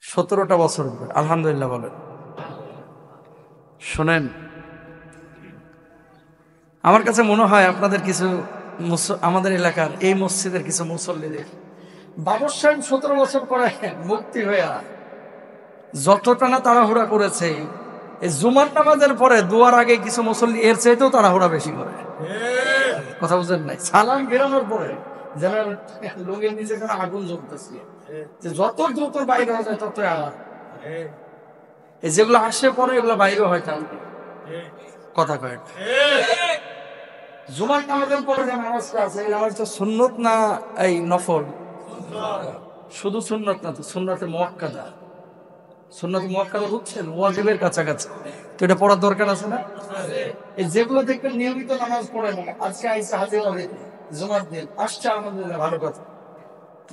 17টা বছর আলহামদুলিল্লাহ বলেন। শোনেন, আমার কাছে মনে হয় আপনাদের কিছু আমাদের এলাকার এই মসজিদের কিছু মুসল্লিদের বাবর সাহেব 17 বছর পরে মুক্তি হয়ে যতটা না তাড়াহুড়া করেছে, এই জুমার নামাজের পরে দুয়ার আগে কিছু মুসল্লি এর চাইতেও তাড়াহুড়া বেশি করে। কথা বুঝেন নাই? সালাম বেরানোর পরে যেন লোকের নিচে যেন আগুন জ্বলতেছে, যে যত দ্রুত বাইরে হয়ে যায় তত আরাম। এই যেগুলো আসে পরে এগুলো বাইরে হয় কালকে। কথা কয় জুমার নামাজের পরে যে নামাজটা আছে এই নামাজটা সুন্নত না এই নফল? শুধু সুন্নত না, তো সুন্নতে মুআক্কাদা। সুন্নতে মুআক্কাদা বুঝছেন? ওয়াজিবের কাছাকাছি, তো এটা পড়ার দরকার আছে না? এই যেগুলো দেখবেন নিয়মিত নামাজ পড়ে না, আজকে আইসা হাজির হবে জুমার দিন আসছে, আলহামদুলিল্লাহ ভালো কথা।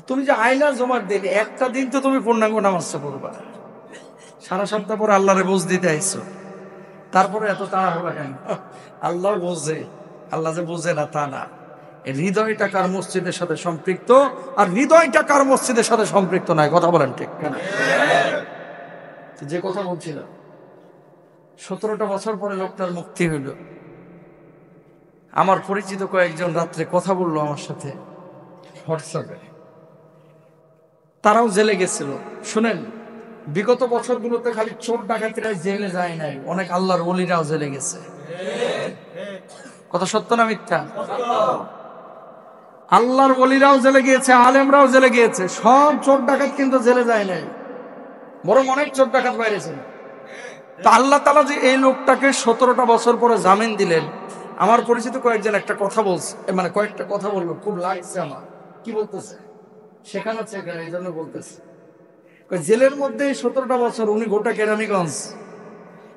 তুমি যে আইনা জুমার দিন একটা দিন তো তুমি পূর্ণাঙ্গ নামাজটা পড়বা, সারা সপ্তাহ পরে আল্লাহরে বুঝ দিতে আইছো, তারপরে এত তাড়াহুড়া কেন? আল্লাহ বোঝে, আল্লাহ যে বোঝে না তা না। হৃদয়টা কার মসজিদের সাথে সম্পৃক্ত, আর হৃদয়টা কার মসজিদের সাথে সম্পৃক্ত নয়। কথা বলেন ঠিক কেন? যে কথা বলছিলাম, 17টা বছর পরে লোকটার মুক্তি হইল। আমার পরিচিত কয়েকজন রাত্রে কথা বললো আমার সাথে হোয়াটসঅ্যাপে, তারাও জেলে গেছিল। শুনেন, বিগত বছরগুলোতে খালি চোর ডাকাতিরা জেলে যায় নাই, অনেক আল্লাহর ওলিরাও জেলে গেছে। কথা সত্য না মিথ্যা? আল্লাহর ওলিরাও জেলে গিয়েছে, আলেমরাও জেলে গিয়েছে। সব চোর ডাকাত কিন্তু জেলে যায় নাই, বরং অনেক চোর ডাকাত বাইরে ছিল। তো আল্লাহ তাআলা যে এই লোকটাকে 17টা বছর পরে জামিন দিলেন, আমার পরিচিত কয়েকজন একটা কথা বলছে, মানে কয়েকটা কথা বললো, খুব লাগছে আমার। কি বলতেছে? শেখানোচ্ছে এখানে, এই জন্য বলতেছে। জেলের মধ্যে 17টা বছর উনি গোটা কেরানীগঞ্জ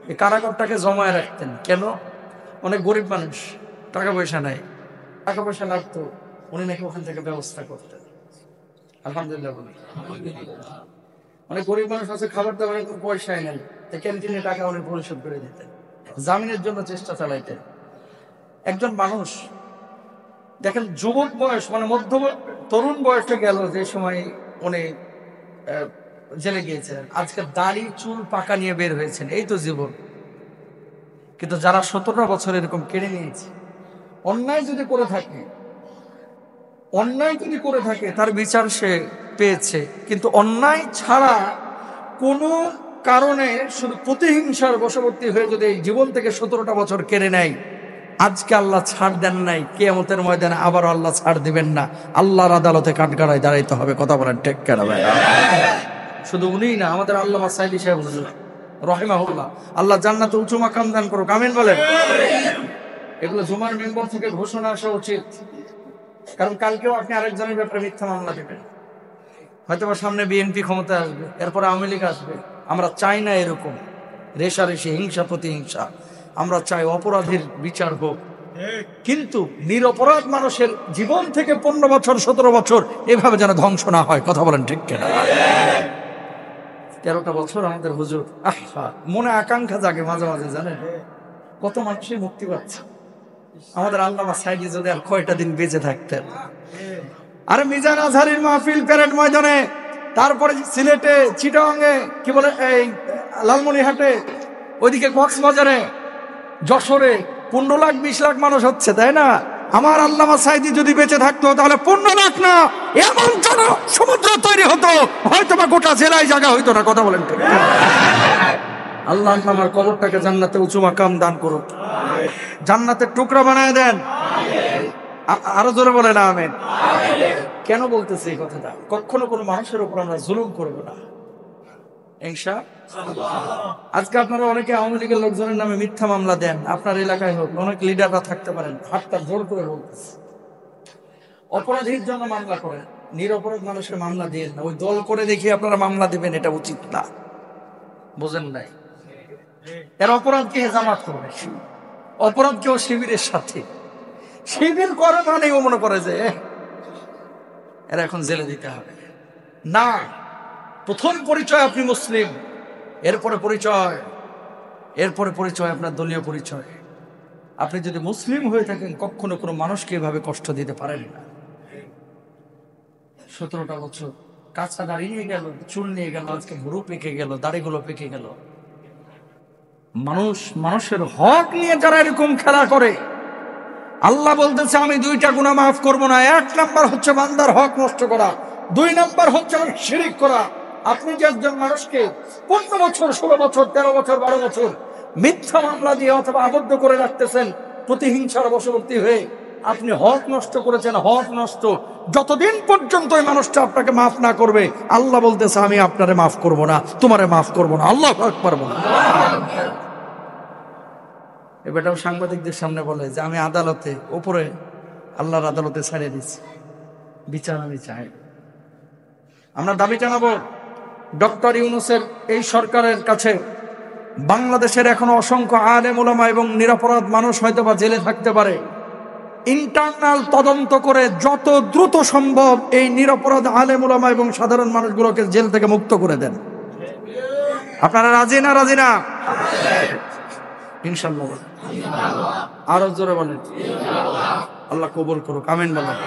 এই কারাগারটাকে জমায় রাখতেন। কেন? অনেক গরিব মানুষ, টাকা পয়সা নাই, টাকা পয়সা লাগতো, উনি নাকি ওখান থেকে ব্যবস্থা করতেন। আলহামদুলিল্লাহ বলি। অনেক গরিব মানুষ আছে, খাবার দাবার কোনো পয়সাই নাই, ক্যান্টিনে টাকা উনি পরিশোধ করে দিতেন, জামিনের জন্য চেষ্টা চালাইতেন। একজন মানুষ দেখেন, যুবক বয়স মানে মধ্য তরুণ বয়সে গেল যে সময় উনি জেলে গিয়েছেন, আজকে দাড়ি চুল পাকা নিয়ে বের হয়েছেন, এই তো জীবন। কিন্তু যারা 17 বছর এরকম কেড়ে নিয়েছে, অন্যায় যদি করে থাকে, অন্যায় যদি করে থাকে তার বিচার সে পেয়েছে, কিন্তু অন্যায় ছাড়া কোনো কারণে শুধু প্রতিহিংসার বশবর্তী হয়ে যদি এই জীবন থেকে 17টা বছর কেড়ে নেয়, আজকে আল্লাহ ছাড় দেন নাই, কিয়ামতের ময়দানে আবার আল্লাহ ছাড় দিবেন না, আল্লাহর আদালতে কাঠগড়ায় দাঁড়াইতে হবে। কথা বলেন ঠিক কেন? শুধু উনিই না, আমাদের আল্লামা সাইদি সাহেব হুজুর রাহিমাহুল্লাহ, আল্লাহ জান্নাতে উঁচু মাকাম দান করুক, আমিন বলেন। এগুলো জুমার মেম্বার থেকে ঘোষণা আসা উচিত, কারণ কালকেও আপনি আরেকজনের ব্যাপারে মিথ্যা মামলা দেবেন, হয়তো বা সামনে বিএনপি ক্ষমতা আসবে, এরপর আওয়ামী লীগ আসবে। আমরা চাই না এরকম রেশারেশি, হিংসা প্রতিহিংসা। আমরা চাই অপরাধীর বিচার হোক, কিন্তু নিরপরাধ মানুষের জীবন থেকে 15 বছর 17 বছর এভাবে যেন ধ্বংস না হয়। কথা বলেন ঠিক কিনা? 13টা বছর আমাদের হুজুর, মনে আকাঙ্ক্ষা জাগে মাঝে মাঝে, জানেন কত মানুষই মুক্তি পাচ্ছে। আমাদের আল্লামা সাইদি যদি আর কয়টা দিন বেঁচে থাকতেন। আরে মিজান আজহারির মাহফিল প্যারেড ময়দানে, তারপরে সিলেটে, চিটাগাঙে, কি বলে এই লালমনিরহাটে, ওইদিকে কক্সবাজারে, যশোরে 15 লাখ 20 লাখ মানুষ হচ্ছে, তাই না? আমার আল্লামা সাইদি যদি বেঁচে থাকতো তাহলে 15 লাখ না, এমন জন সমুদ্র তৈরি হতো, হয়তো বা গোটা জেলায় জায়গা হইতো না। কথা বলেন ঠিক? আল্লাহ আমার কবরটাকে জান্নাতে উঁচু মাকাম দান করুক, জান্নাতের টুকরা বানায় দেন। আরো জোরে বলেন আমিন। কেন বলতেছি এই কথাটা? কখনো কোনো মানুষের উপর আমরা জুলুম করবো না, ইনশাআল্লাহ। আজকে আপনারা অনেকে আওয়ামী লীগের লোকজনের নামে মিথ্যা মামলা দেন, আপনার এলাকায় হোক, অনেক লিডাররা থাকতে পারেন, হাতটা জোর করে বলতেছে, অপরাধীর জন্য মামলা করেন, নিরপরাধ মানুষের মামলা দিয়ে না। ওই দল করে দেখিয়ে আপনারা মামলা দিবেন, এটা উচিত না। বুঝেন নাই? এর অপরাধ কে জামাত করবে, অপরাধ কেউ শিবিরের সাথে, শিবির করে মানে ও মনে করে যে এরা এখন জেলে দিতে হবে না। প্রথম পরিচয় আপনি মুসলিম, এরপরে পরিচয় আপনার দলীয় পরিচয়। আপনি যদি মুসলিম হয়ে থাকেন, কখনো কোনো মানুষকে এভাবে কষ্ট দিতে পারেন না। 17টা বছর কাঁচা দাড়ি নিয়ে গেল, চুল নিয়ে গেল, আজকে ভুরু পেকে গেল, দাড়িগুলো পেকে গেল। মানুষের হক নিয়ে যারা এরকম খেলা করে, আল্লাহ বলতেছে আমি দুইটা গুনাহ মাফ করব না। এক নাম্বার হচ্ছে বান্দার হক নষ্ট করা, দুই নাম্বার হচ্ছে শিরিক করা। আপনি যে একজন মানুষকে 15 বছর, 16 বছর, 13 বছর, 12 বছর মিথ্যা মামলা দিয়ে অথবা আবদ্ধ করে রাখতেছেন প্রতিহিংসার বশবর্তী হয়ে, আপনি হক নষ্ট করেছেন। হক নষ্ট যতদিন পর্যন্ত ওই মানুষটা আপনাকে মাফ না করবে, আল্লাহ বলতেছে আমি আপনারে মাফ করব না, তোমারে মাফ করব না। আল্লাহু আকবার বলেন। এবারটাও সাংবাদিকদের সামনে বলে যে আমি আদালতে উপরে আল্লাহর আদালতে ছাড়িয়ে দিচ্ছি, বিচার আমি চাই। আমরা দাবি জানাবো ডক্টর ইউনূসের এই সরকারের কাছে, বাংলাদেশের এখনো অসংখ্য আলেম ওলামা এবং নিরপরাধ মানুষ হয়তো বা জেলে থাকতে পারে। ইন্টারনাল তদন্ত করে যত দ্রুত সম্ভব এই নিরপরাধ আলেম ওলামা এবং সাধারণ মানুষগুলোকে জেল থেকে মুক্ত করে দেন। আপনারা রাজি না? রাজি না? ইনশাআল্লাহ। আরো জোরে বলেন। আল্লাহ কবুল করুক। আমিন বলেন।